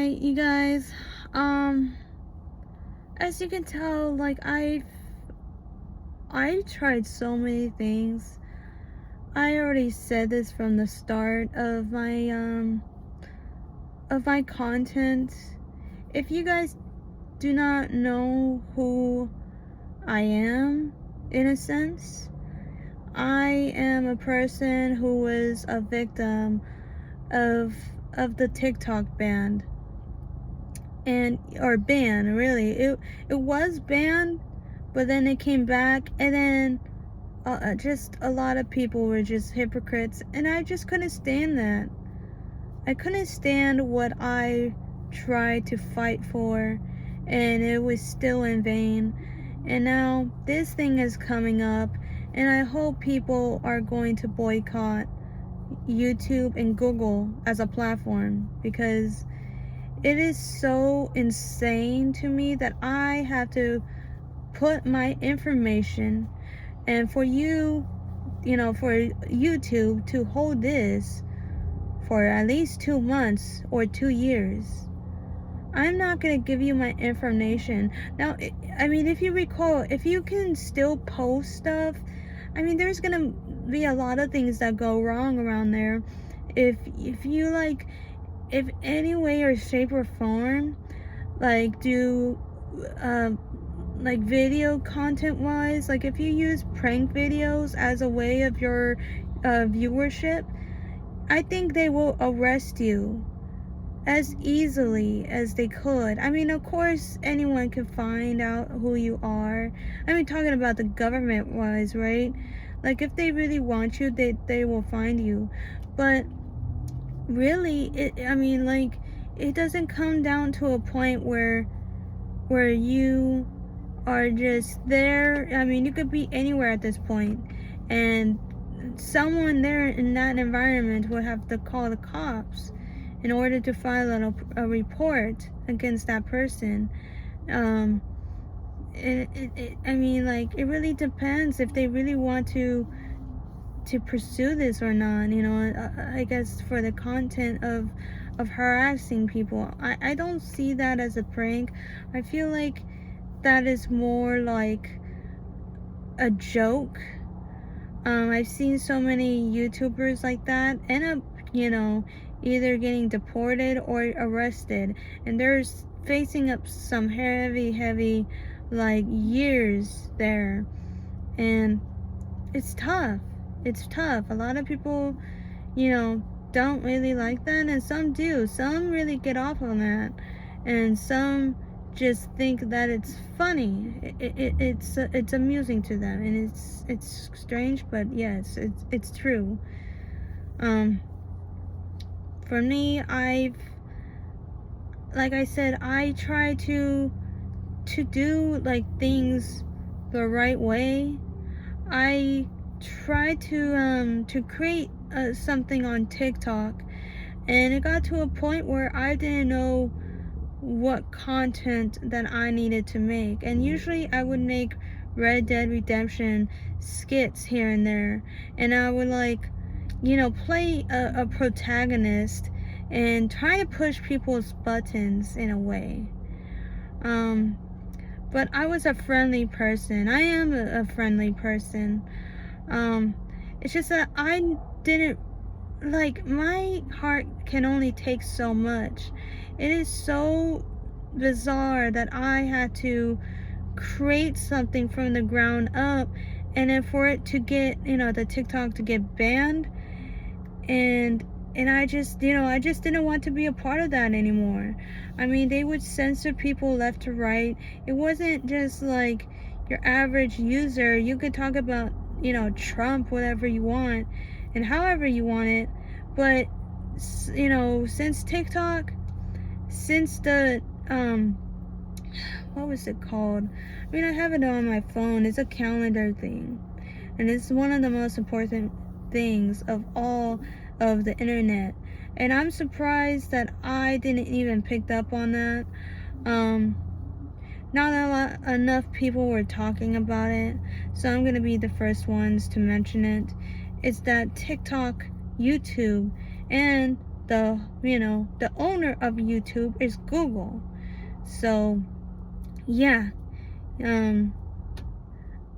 Alright, you guys. Um, as you can tell, like I tried so many things. I already said this from the start of my content. If you guys do not know who I am, in a sense, I am a person who was a victim of the TikTok ban. And or ban, really, it was banned, but then it came back, and then just a lot of people were just hypocrites, and I just couldn't stand that. I couldn't stand what I tried to fight for, and it was still in vain. And now this thing is coming up, and I hope people are going to boycott YouTube and Google as a platform, because it is so insane to me that I have to put my information, and for you, for YouTube to hold this for at least 2 months or 2 years. I'm not going to give you my information. Now, I mean, if you recall, if you can still post stuff, I mean, there's going to be a lot of things that go wrong around there. If you if any way or shape or form, like do like video content wise, like if you use prank videos as a way of your viewership, I think they will arrest you as easily as they could. I mean, of course anyone can find out who you are. I mean, talking about the government wise, right? Like if they really want you, they will find you. But really, I mean, like, it doesn't come down to a point where you are just there. I mean, you could be anywhere at this point, and someone there in that environment would have to call the cops in order to file a report against that person. I mean, like, it really depends if they really want to pursue this or not. I guess for the content of harassing people, I don't see that as a prank. I feel like that is more like a joke. I've seen so many YouTubers like that end up, either getting deported or arrested, and they're facing up some heavy like years there, and it's tough. It's tough. A lot of people, don't really like that, and some do. Some really get off on that, and some just think that it's funny. It's amusing to them, and it's strange, but yes, it's true. For me, like I said, I try to do like things the right way. I try to create something on TikTok, and it got to a point where I didn't know what content that I needed to make. And usually I would make Red Dead Redemption skits here and there, and I would play a protagonist and try to push people's buttons in a way. But I was a friendly person. I am a friendly person. It's just that I didn't, like, my heart can only take so much. It is so bizarre that I had to create something from the ground up, and then for it to get, the TikTok to get banned, and I just didn't want to be a part of that anymore. I mean, they would censor people left to right. It wasn't just like your average user. You could talk about, Trump, whatever you want, and however you want it. But, since TikTok, since the, what was it called? I mean, I have it on my phone. It's a calendar thing. And it's one of the most important things of all of the internet. And I'm surprised that I didn't even pick up on that. Not enough people were talking about it, so I'm gonna be the first ones to mention it. It's that TikTok, YouTube, and the owner of YouTube is Google. So yeah, um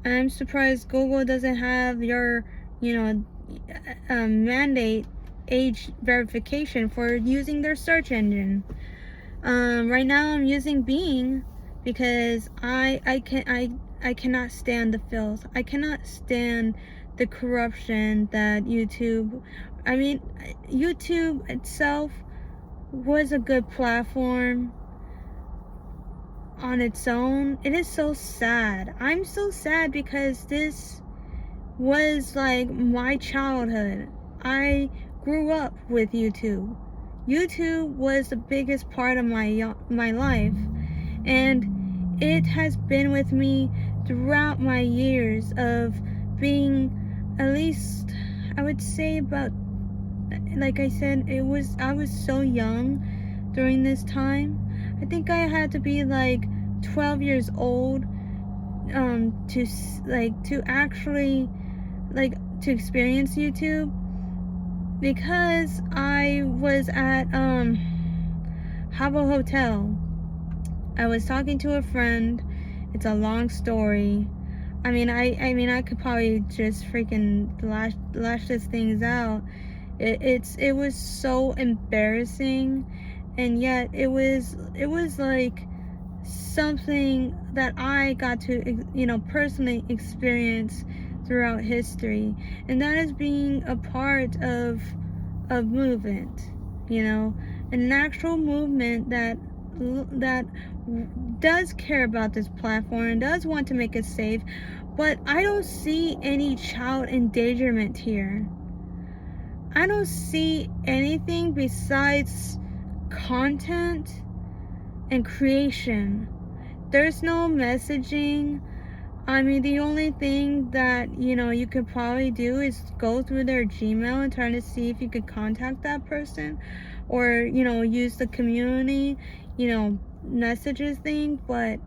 I'm surprised Google doesn't have your, mandate age verification for using their search engine. Right now I'm using Bing because I cannot stand the filth. I cannot stand the corruption that YouTube. I mean, YouTube itself was a good platform on its own. It is so sad. I'm so sad because this was like my childhood. I grew up with YouTube. YouTube was the biggest part of my life, and it has been with me throughout my years of being, at least I would say about, like I said, I was so young during this time. I think I had to be like 12 years old to actually to experience YouTube, because I was at Habbo Hotel. I was talking to a friend. It's a long story. I mean, I could probably just freaking lash this things out. It was so embarrassing, and yet it was like something that I got to, personally experience throughout history, and that is being a part of movement, an actual movement that does care about this platform and does want to make it safe. But I don't see any child endangerment here. I don't see anything besides content and creation. There's no messaging. I mean, the only thing that, you could probably do is go through their Gmail and try to see if you could contact that person, or, use the community, messages thing. But,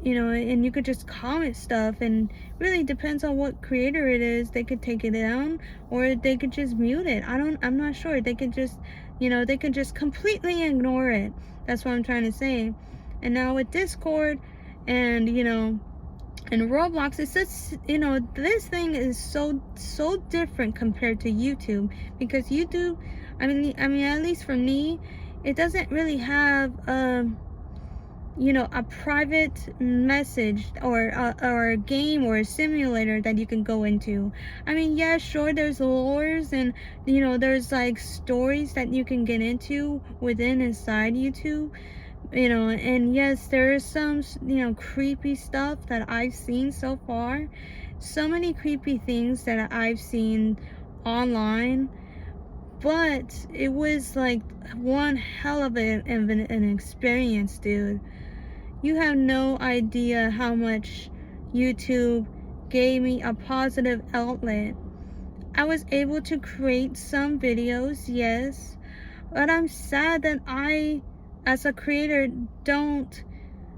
and you could just comment stuff, and really depends on what creator it is. They could take it down, or they could just mute it. I'm not sure. They could just, they could just completely ignore it. That's what I'm trying to say. And now with Discord and, and Roblox, it's just, this thing is so different compared to YouTube, because YouTube, I mean, at least for me, it doesn't really have, a private message or a game or a simulator that you can go into. I mean, yeah, sure, there's lores and, there's like stories that you can get into inside YouTube. And yes, there is some, creepy stuff that I've seen so far. So many creepy things that I've seen online. But it was like one hell of an experience, dude. You have no idea how much YouTube gave me a positive outlet. I was able to create some videos, yes, but I'm sad that I, as a creator, don't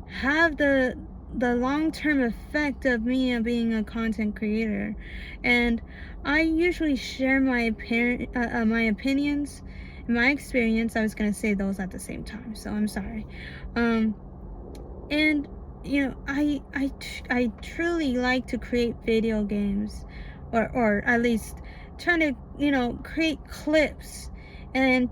have the long-term effect of me being a content creator. And I usually share my opinions, my experience. I was gonna say those at the same time, so I'm sorry. And I truly like to create video games, or at least trying to create clips and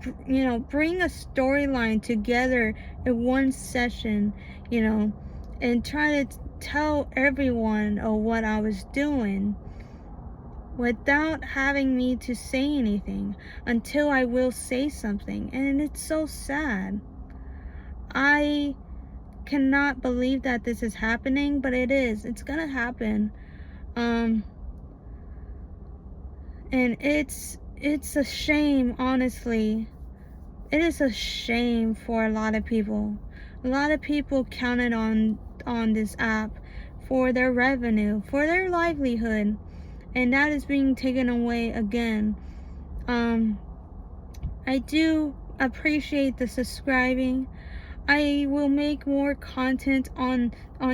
bring a storyline together in one session, and try to tell everyone what I was doing without having me to say anything, until I will say something. And it's so sad. I cannot believe that this is happening, but it is. It's gonna happen. And it's a shame, honestly. It is a shame for a lot of people. A lot of people counted on this app for their revenue, for their livelihood, and that is being taken away again. I do appreciate the subscribing. I will make more content on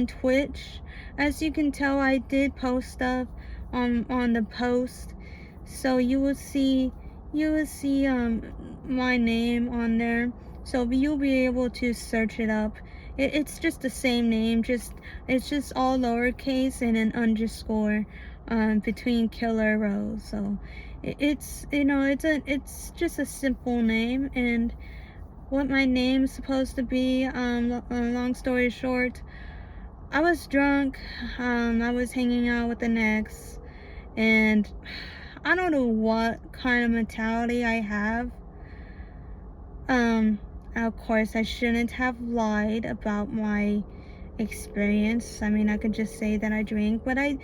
Twitch. As you can tell, I did post stuff on the post, so you will see, you will see my name on there, so you'll be able to search it up. It's just the same name, just it's just all lowercase and an underscore between Killer Rose. So it's, you know, it's just a simple name. And what my name's supposed to be, long story short, I was drunk, I was hanging out with an ex, and I don't know what kind of mentality I have. Of course, I shouldn't have lied about my experience. I mean, I could just say that I drink, but I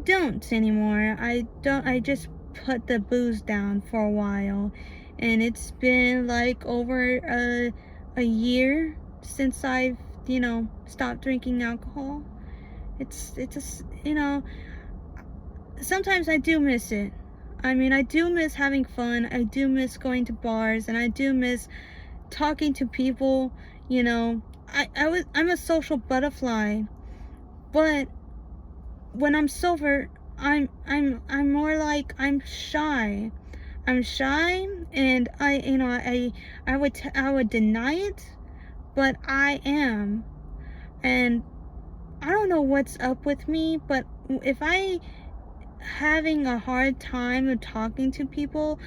don't anymore. I don't. I just put the booze down for a while, and it's been like over a year since I've, you know, stopped drinking alcohol. It's just, you know, sometimes I do miss it. I mean, I do miss having fun. I do miss going to bars, and I do miss talking to people. You know, I'm a social butterfly, but when I'm sober, I'm more like I'm shy. I'm shy, and I would deny it, but I am. And I don't know what's up with me, but if I having a hard time of talking to people,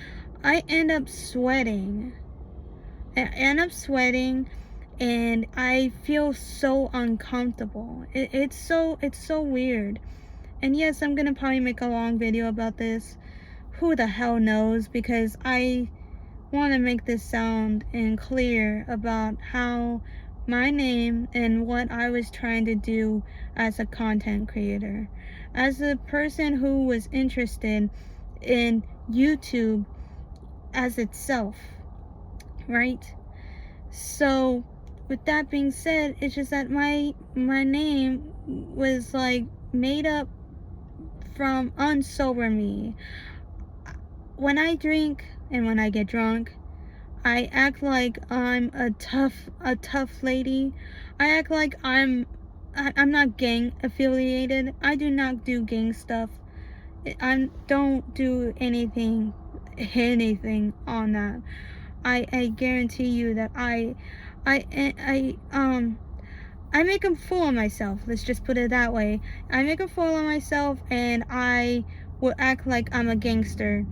I end up sweating. I end up sweating, and I feel so uncomfortable. It's so weird. And yes, I'm gonna probably make a long video about this. Who the hell knows? Because I want to make this sound and clear about how my name and what I was trying to do as a content creator, as a person who was interested in YouTube as itself, right? So with that being said, it's just that my name was like made up from unsober me. When I drink and when I get drunk, I act like I'm a tough lady. I act like I'm not gang affiliated. I do not do gang stuff. I don't do anything on that. I guarantee you that I make a fool of myself. Let's just put it that way. I make a fool of myself, and I will act like I'm a gangster.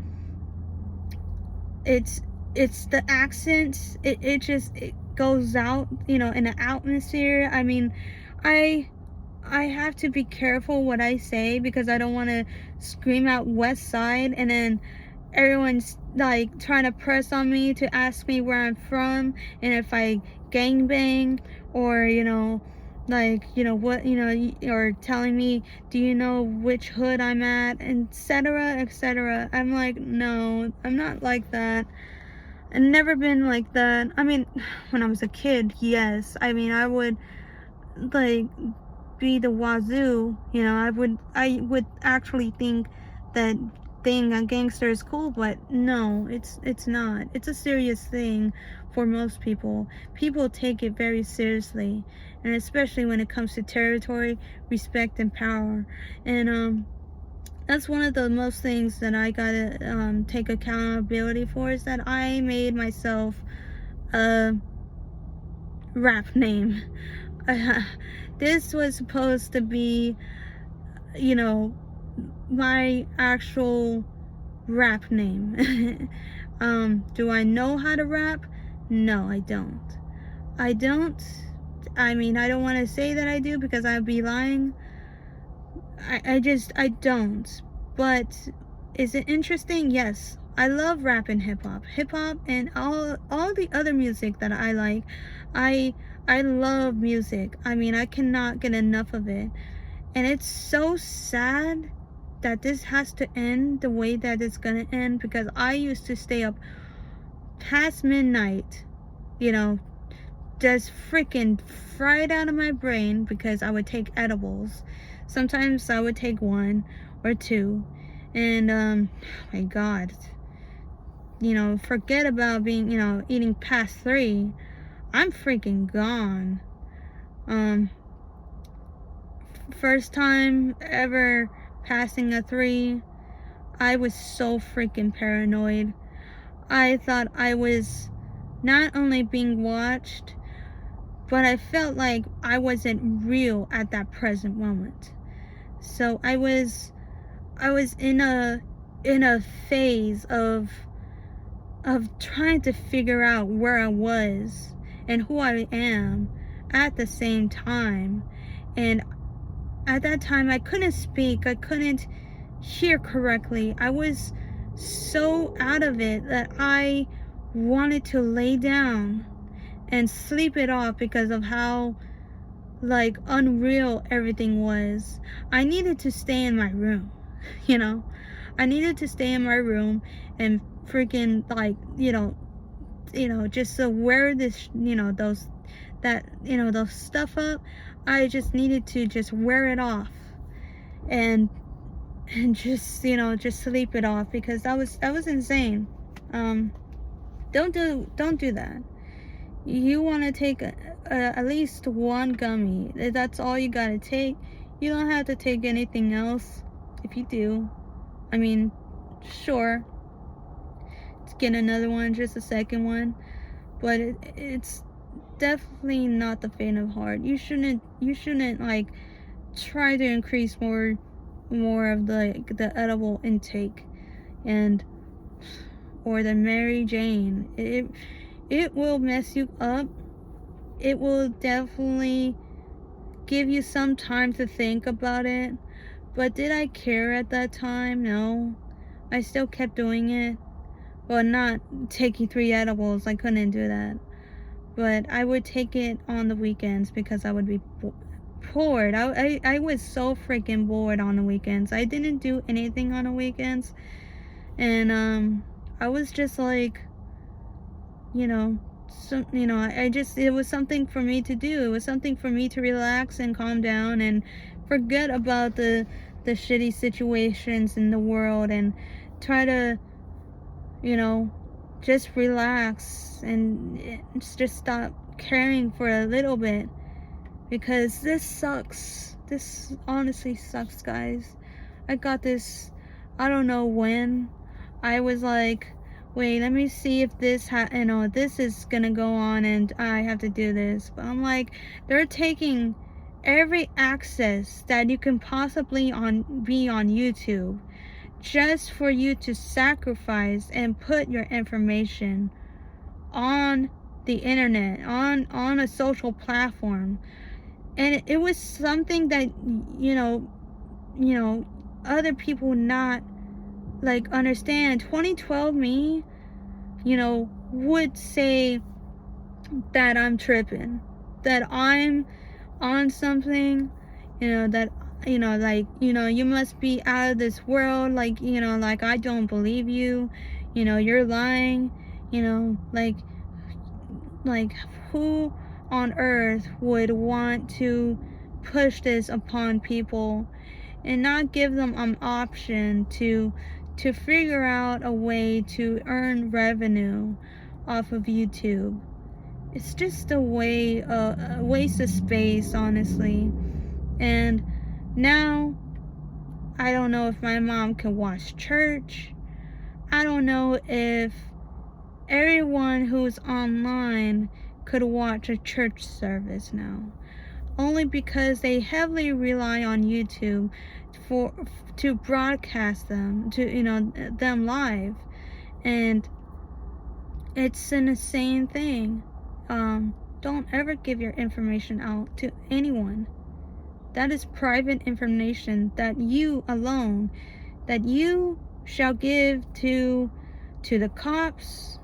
It's the accent. It just, it goes out, you know, in the atmosphere. I mean, I have to be careful what I say, because I don't want to scream out West Side, and then everyone's like trying to press on me to ask me where I'm from, and if I gangbang, or, you know, like, you know, what, you know, or telling me, do you know which hood I'm at, etc., etc. I'm like, no, I'm not like that. I've never been like that. I mean, when I was a kid, yes. I mean, I would like be the wazoo, you know. I would actually think that being a gangster is cool, but no, it's not. It's a serious thing for most people. People take it very seriously, and especially when it comes to territory, respect, and power. And that's one of the most things that I gotta take accountability for, is that I made myself a rap name. This was supposed to be, you know, my actual rap name. Do I know how to rap? No, I don't. I don't. I mean, I don't want to say that I do, because I'd be lying. I don't. But is it interesting? Yes. I love rap and hip hop and all the other music that I like. I love music. I mean, I cannot get enough of it. And it's so sad that this has to end the way that it's gonna end, because I used to stay up past midnight, you know, just freaking fried out of my brain, because I would take edibles. Sometimes I would take one or two, and oh my God, you know, forget about being, you know, eating past 3. I'm freaking gone. First time ever passing a 3, I was so freaking paranoid. I thought I was not only being watched, but I felt like I wasn't real at that present moment. So I was in a phase of trying to figure out where I was and who I am at the same time. And at that time, I couldn't speak, I couldn't hear correctly. I was so out of it that I wanted to lay down and sleep it off because of how like unreal everything was. I needed to stay in my room, you know? I needed to stay in my room and freaking like, just to wear this, those stuff up. I just needed to just wear it off and just, just sleep it off because that was insane. Don't do that. You want to take at least one gummy. That's all you gotta take. You don't have to take anything else. If you do, I mean, sure, get another one, just a second one, but it's definitely not the faint of heart. You shouldn't like try to increase more of the edible intake and or the Mary Jane. It will mess you up. It will definitely give you some time to think about it. But did I care at that time? No. I still kept doing it. Well, not taking 3 edibles. I couldn't do that. But I would take it on the weekends because I would be bored. I was so freaking bored on the weekends. I didn't do anything on the weekends. And I was just like, I just, it was something for me to do. It was something for me to relax and calm down and forget about the shitty situations in the world and try to, just relax and just stop caring for a little bit, because this sucks. This honestly sucks, guys. I got this, I don't know when. I was like, wait, let me see if this this is gonna go on and I have to do this. But I'm like, they're taking every access that you can possibly be on YouTube just for you to sacrifice and put your information on the internet, on a social platform. And it was something that other people not like understand. 2012 me, would say that I'm tripping, that I'm on something, that you must be out of this world, like, like I don't believe you, you're lying, like who on earth would want to push this upon people and not give them an option to figure out a way to earn revenue off of YouTube? It's just a waste of space, honestly. And now I don't know if my mom can watch church. I don't know if everyone who's online could watch a church service now, only because they heavily rely on YouTube to broadcast them to them live. And it's an insane thing. Don't ever give your information out to anyone. That is private information that you alone, that you shall give to the cops,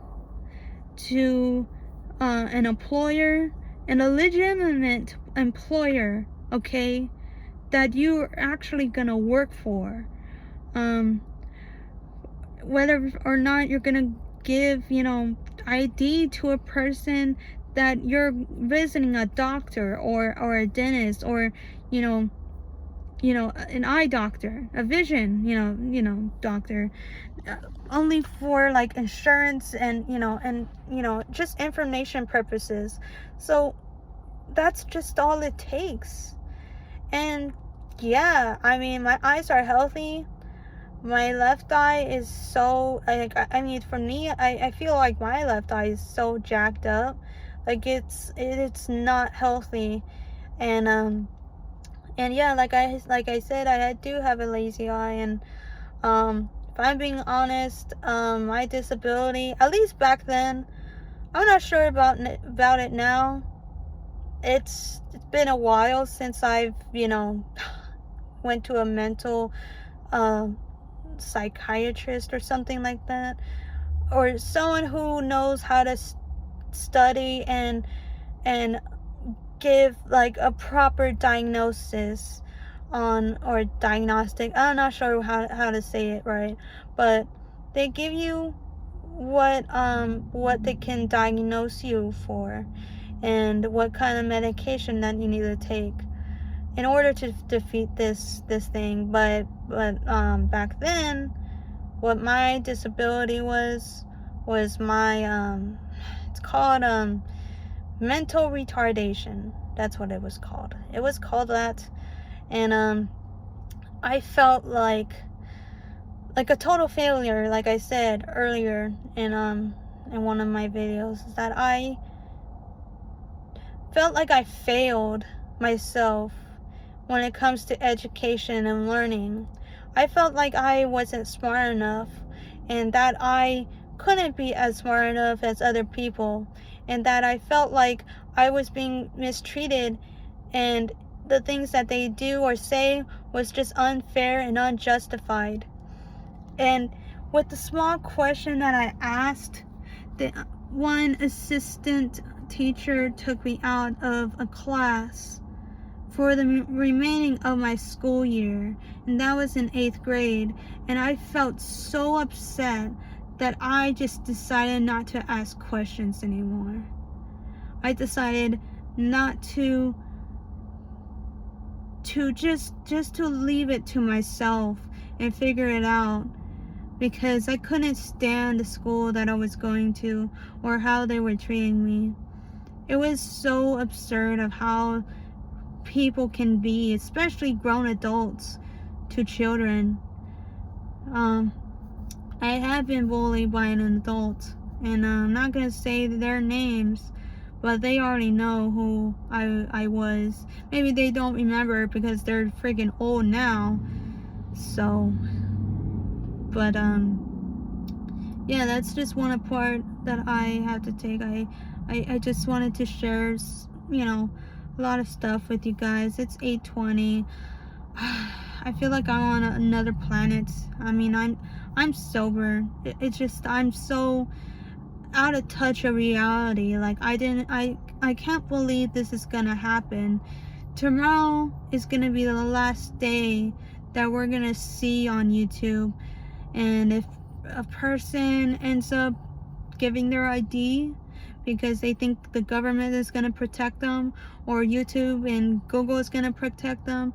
to an employer, and a legitimate employer, okay, that you're actually gonna work for. Whether or not you're gonna give, ID to a person that you're visiting, a doctor or a dentist, or an eye doctor, a vision doctor, only for like insurance and just information purposes. So that's just all it takes. And yeah, I mean, my eyes are healthy, My left eye is so, like, I mean, for me, I feel like my left eye is so jacked up. Like, it's not healthy. And yeah, like I said, I do have a lazy eye. And if I'm being honest, my disability, at least back then, I'm not sure about it now. It's been a while since I've, went to a mental psychiatrist or something like that, or someone who knows how to study and give like a proper diagnosis on, or diagnostic, I'm not sure how to say it right, but they give you what they can diagnose you for, and what kind of medication that you need to take in order to defeat this thing. But back then, what my disability was my it's called mental retardation. That's what it was called. It was called that. And I felt like a total failure, like I said earlier in one of my videos, is that I felt like I failed myself when it comes to education and learning. I felt like I wasn't smart enough, and that I couldn't be as smart enough as other people, and that I felt like I was being mistreated, and the things that they do or say was just unfair and unjustified. And with the small question that I asked, the one assistant teacher took me out of a class for the remaining of my school year, and that was in 8th grade. And I felt so upset that I just decided not to ask questions anymore. I decided not to just to leave it to myself and figure it out, because I couldn't stand the school that I was going to or how they were treating me. It was so absurd of how people can be, especially grown adults, to children. I have been bullied by an adult, and I'm not gonna say their names, but they already know who I was. Maybe they don't remember because they're freaking old now. So, but yeah, that's just one part that I have to take. I just wanted to share, a lot of stuff with you guys. It's 8:20. I feel like I'm on another planet. I mean, I'm sober. It's just I'm so out of touch of reality. Like, I can't believe this is gonna happen. Tomorrow is gonna be the last day that we're gonna see on YouTube. And if a person ends up giving their ID because they think the government is going to protect them, or YouTube and Google is going to protect them,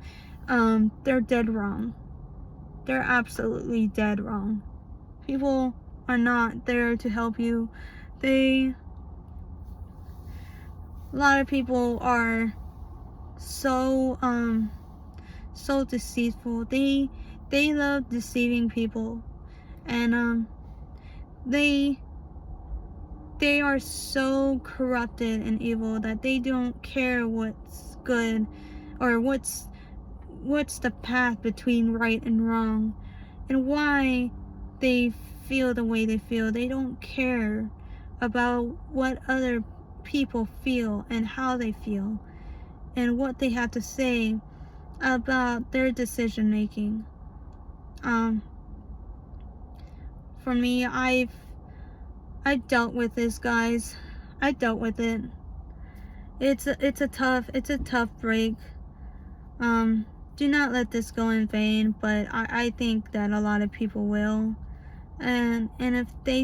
they're dead wrong. They're absolutely dead wrong. People are not there to help you. A lot of people are so deceitful. They love deceiving people, and they are so corrupted and evil that they don't care what's good, or what's the path between right and wrong, and why they feel the way they feel. They don't care about what other people feel and how they feel and what they have to say about their decision making. For me, I've dealt with this, guys. I dealt with it. It's a tough break. Do not let this go in vain, but I think that a lot of people will. And if they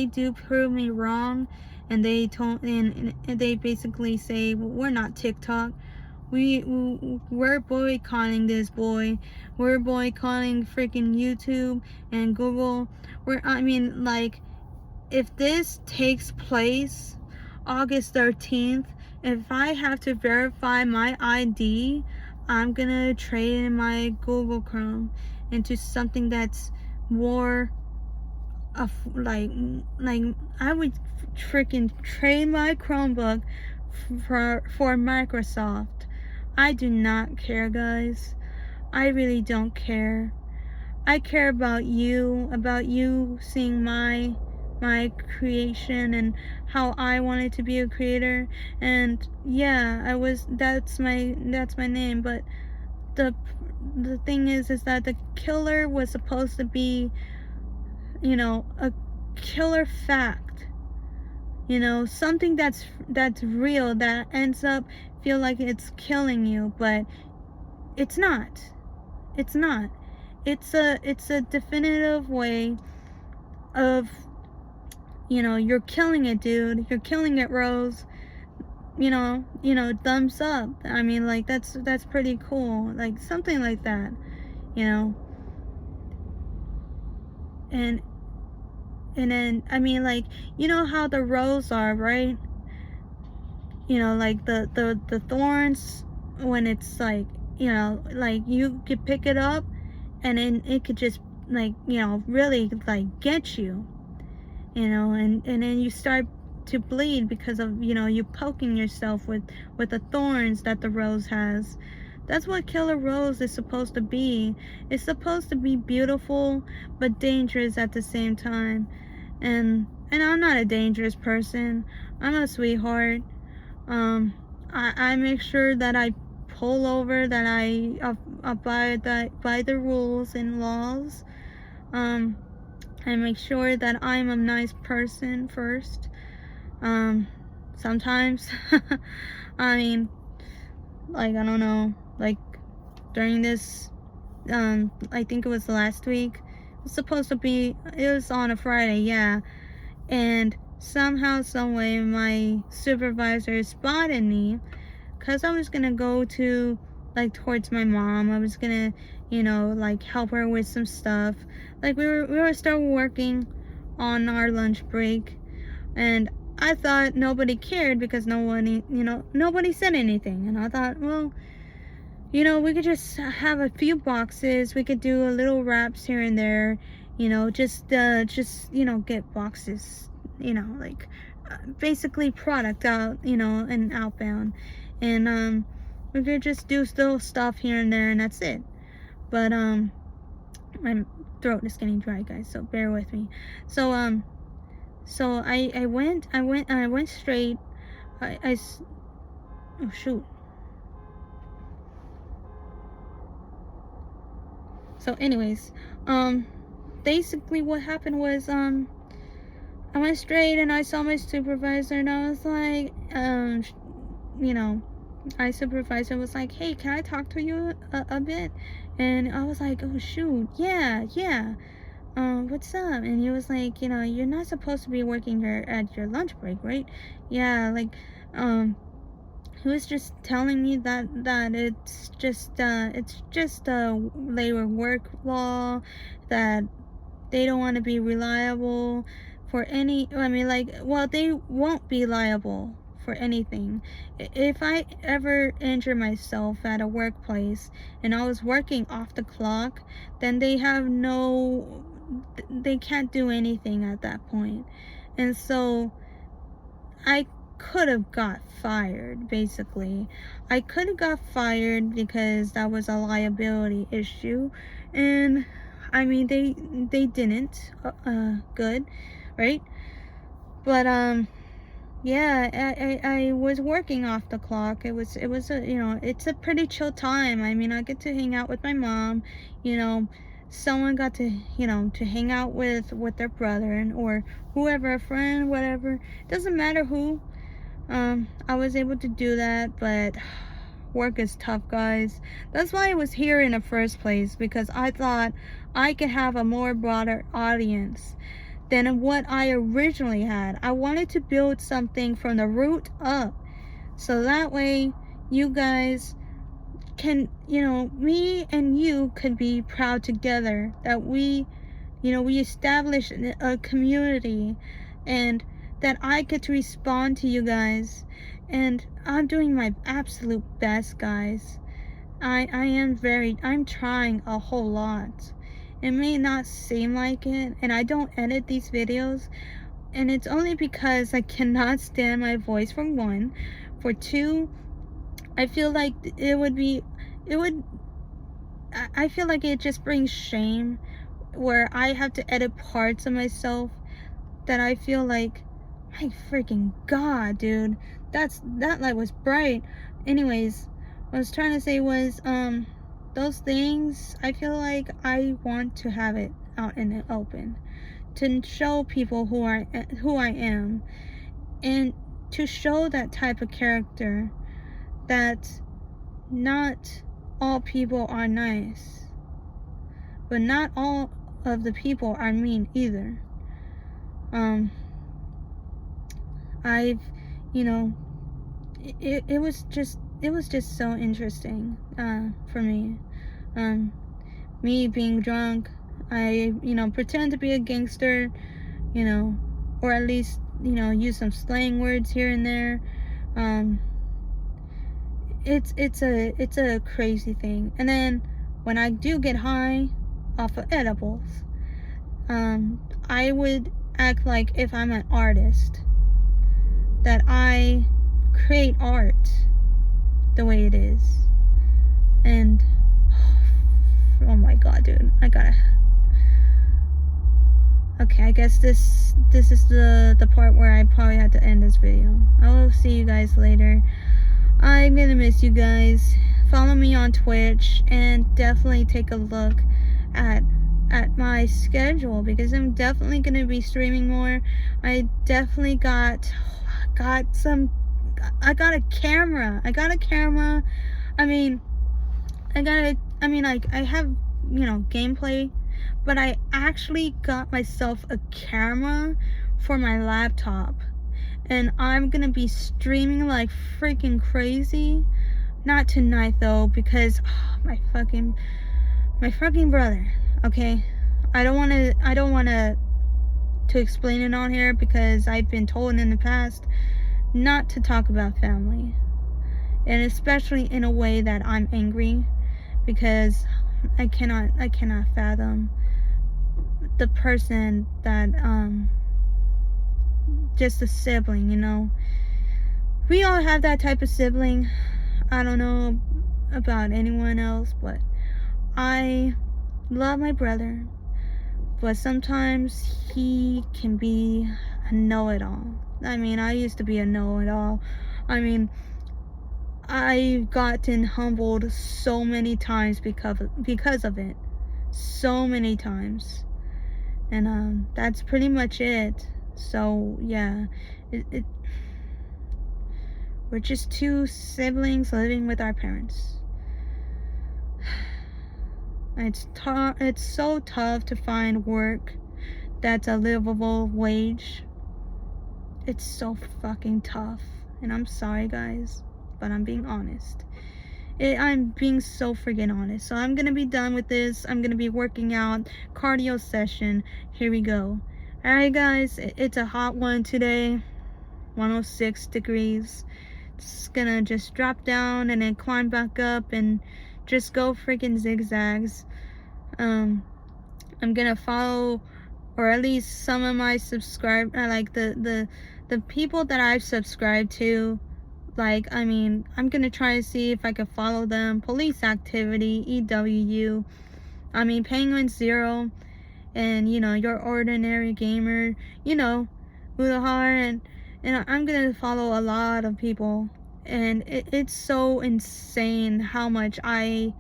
do prove me wrong, and they basically say, well, we're not TikTok, we're boycotting this boy, we're boycotting freaking YouTube and Google. If this takes place August 13th, if I have to verify my ID, I'm gonna trade in my Google Chrome, into something that's more of like I would freaking trade my Chromebook for Microsoft. I do not care, guys. I really don't care. I care about you seeing my creation and how I wanted to be a creator. And yeah, that's my name. But the the thing is that the killer was supposed to be, a killer fact, something that's real, that ends up feel like it's killing you, but it's not. It's a definitive way of, you're killing it, dude. You're killing it, Rose. Thumbs up. I mean, like, that's pretty cool. Like, something like that, you know. And then, I mean, like, how the rose are, right? Like the thorns, when it's like, like you could pick it up and then it could just, like, really, like, get you, and then you start to bleed because of, you poking yourself with the thorns that the rose has. That's what killer rose is supposed to be. It's supposed to be beautiful but dangerous at the same time. And I'm not a dangerous person. I'm a sweetheart. I make sure that I pull over, that I abide by the rules and laws. I make sure that I'm a nice person first. Sometimes, I mean, like, I don't know, like, during this, I think it was last week, it was on a Friday, yeah, and somehow, someway, my supervisor spotted me, because I was gonna go to, like, towards my mom. I was gonna, like, help her with some stuff. Like, we were still working on our lunch break, and I thought nobody cared because nobody said anything. And I thought, well, we could just have a few boxes. We could do a little wraps here and there, just get boxes, like, basically product out, and outbound. And we could just do still stuff here and there, and that's it. But my throat is getting dry, guys, so bear with me. So I went straight. Oh shoot. So anyways, basically what happened was, I went straight and I saw my supervisor, and I was like, my supervisor was like, hey, can I talk to you a bit? And I was like, oh shoot, yeah. What's up? And he was like, you're not supposed to be working here at your lunch break, right? Yeah, like, he was just telling me that it's just labor work law, that they don't want to be reliable for any, I mean, like, well, they won't be liable for anything. If I ever injure myself at a workplace and I was working off the clock, then they can't do anything at that point. And so I could have got fired, basically. I could have got fired because that was a liability issue, and I mean, they didn't, good, right? But yeah, I was working off the clock. It was a, it's a pretty chill time. I mean, I get to hang out with my mom, someone got to, to hang out with their brother, or whoever, a friend, whatever, doesn't matter who. I was able to do that, but work is tough, guys. That's why I was here in the first place, because I thought I could have a more broader audience than what I originally had. I wanted to build something from the root up, so that way you guys can, me and you could be proud together, that we establish a community, and that I get to respond to you guys. And I'm doing my absolute best, guys. I'm trying a whole lot. It may not seem like it, and I don't edit these videos, and it's only because I cannot stand my voice, for one. For two, I feel like I feel like it just brings shame where I have to edit parts of myself that I feel like, my freaking god, dude, that light was bright. Anyways, what I was trying to say was, those things, I feel like I want to have it out in the open, to show people who I am, and to show that type of character, that not all people are nice, but not all of the people are mean either. I've, you know, it was just so interesting for me. Me being drunk, I, pretend to be a gangster, or at least, use some slang words here and there. It's a crazy thing. And then when I do get high off of edibles, I would act like if I'm an artist, that I create art the way it is. And oh my god, dude, okay, I guess this is the part where I probably have to end this video. I will see you guys later. I'm gonna miss you guys. Follow me on Twitch, and definitely take a look at my schedule, because I'm definitely gonna be streaming more. I definitely got a camera. I have, gameplay, but I actually got myself a camera for my laptop, and I'm gonna be streaming like freaking crazy. Not tonight though, because my fucking brother. Okay, I don't wanna to explain it on here, because I've been told in the past not to talk about family, and especially in a way that I'm angry, because I cannot fathom the person that just a sibling. We all have that type of sibling. I don't know about anyone else, but I love my brother, but sometimes he can be a know-it-all. I used to be a know-it-all. I've gotten humbled so many times because of it. So many times. And that's pretty much it. So yeah, we're just two siblings living with our parents. It's so tough to find work that's a livable wage. It's so fucking tough. And I'm sorry, guys, but I'm being honest. I'm being so freaking honest. So I'm gonna be done with this. I'm gonna be working out, cardio session. Here we go. Alright, guys, it's a hot one today. 106 degrees. It's gonna just drop down and then climb back up and just go freaking zigzags. I'm gonna follow, or at least some of my like the people that I've subscribed to. Like, I'm gonna try to see if I can follow them. Police Activity, EWU, Penguin Zero, and Your Ordinary Gamer, Udahar, and I'm gonna follow a lot of people. And it's so insane how much I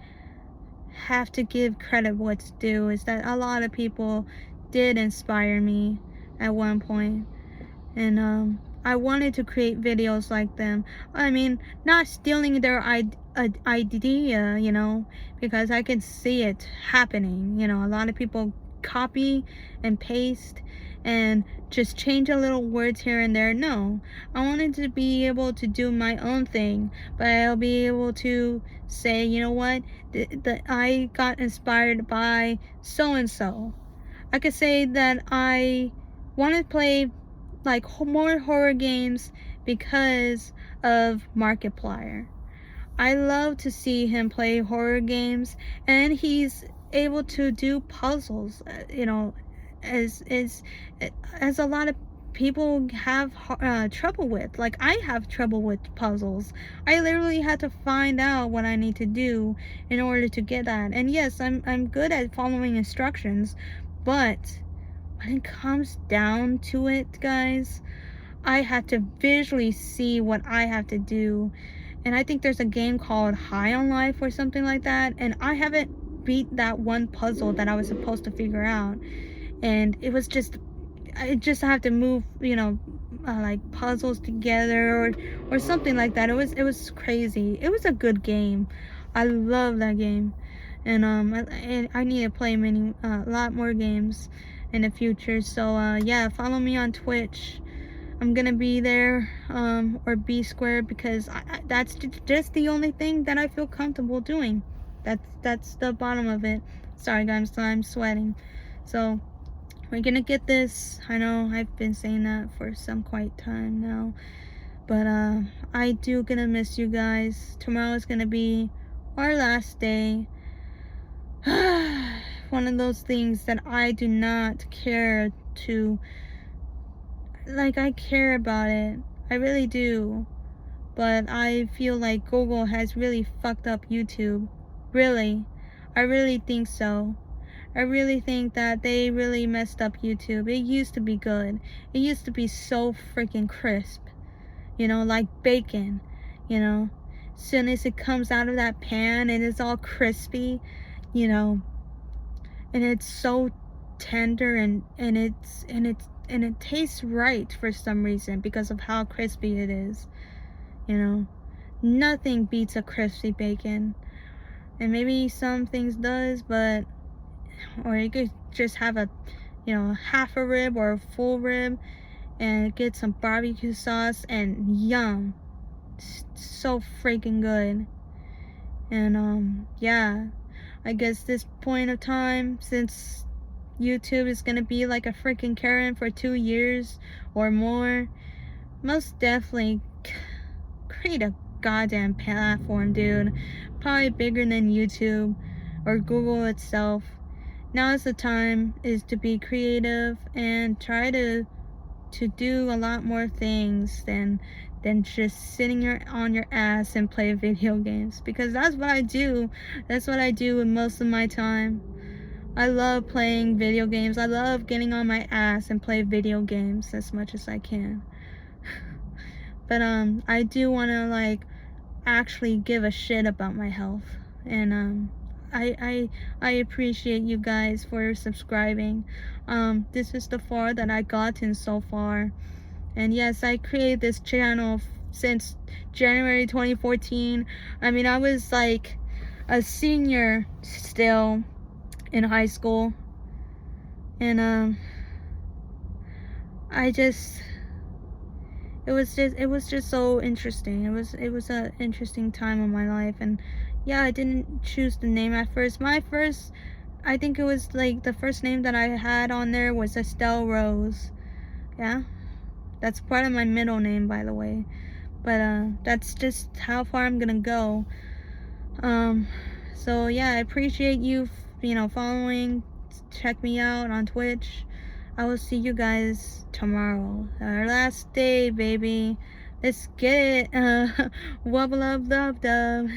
have to give credit what's due, is that a lot of people did inspire me at one point. And I wanted to create videos like them. Not stealing their idea, because I can see it happening. A lot of people copy and paste and just change a little words here and there. No, I wanted to be able to do my own thing, but I'll be able to say, you know what, I got inspired by so and so. I could say that I want to play like more horror games because of Markiplier. I love to see him play horror games, and he's able to do puzzles, as as a lot of people have trouble with. Like, I have trouble with puzzles. I literally had to find out what I need to do in order to get that. And yes, I'm good at following instructions, but when it comes down to it, guys, I had to visually see what I have to do. And I think there's a game called High on Life or something like that, and I haven't beat that one puzzle that I was supposed to figure out. And it was just, I just have to move, like puzzles together, or something like that. It was crazy. It was a good game. I love that game. And I need to play a lot more games in the future. So yeah, follow me on Twitch. I'm gonna be there, or B squared, because that's just the only thing that I feel comfortable doing. That's the bottom of it. Sorry guys, I'm sweating. So we're gonna get this. I know I've been saying that for some quite time now, but I do gonna miss you guys. Tomorrow's gonna be our last day. One of those things that I do not care to, like, I care about it, I really do, but I feel like Google has really fucked up YouTube. Really, I really think so. I really think that they really messed up YouTube. It used to be good. It used to be so freaking crisp, like bacon. Soon as it comes out of that pan and it's all crispy, and it's so tender, and it tastes right for some reason because of how crispy it is. Nothing beats a crispy bacon. And maybe some things does, but, or you could just have a half a rib or a full rib and get some barbecue sauce, and yum, so freaking good. And yeah, I guess this point of time, since YouTube is gonna be like a freaking Karen for 2 years or more, most definitely create a goddamn platform, dude. Probably bigger than YouTube or Google itself. Now is the time is to be creative and try to do a lot more things than just sitting on your ass and play video games, because that's what I do. That's what I do with most of my time. I love playing video games. I love getting on my ass and play video games as much as I can. But I do want to, like, actually give a shit about my health. And I appreciate you guys for subscribing. This is the far that I gotten so far. And yes, I created this channel since January 2014. I mean, I was like a senior still in high school. And I just, it was just so interesting. It was an interesting time of my life. And yeah, I didn't choose the name at first. I think it was like the first name that I had on there was Estelle Rose. Yeah, that's part of my middle name, by the way. But that's just how far I'm gonna go. So yeah, I appreciate you following. Check me out on Twitch. I will see you guys tomorrow. Our last day, baby. Let's get it. Wubba lub dub dub.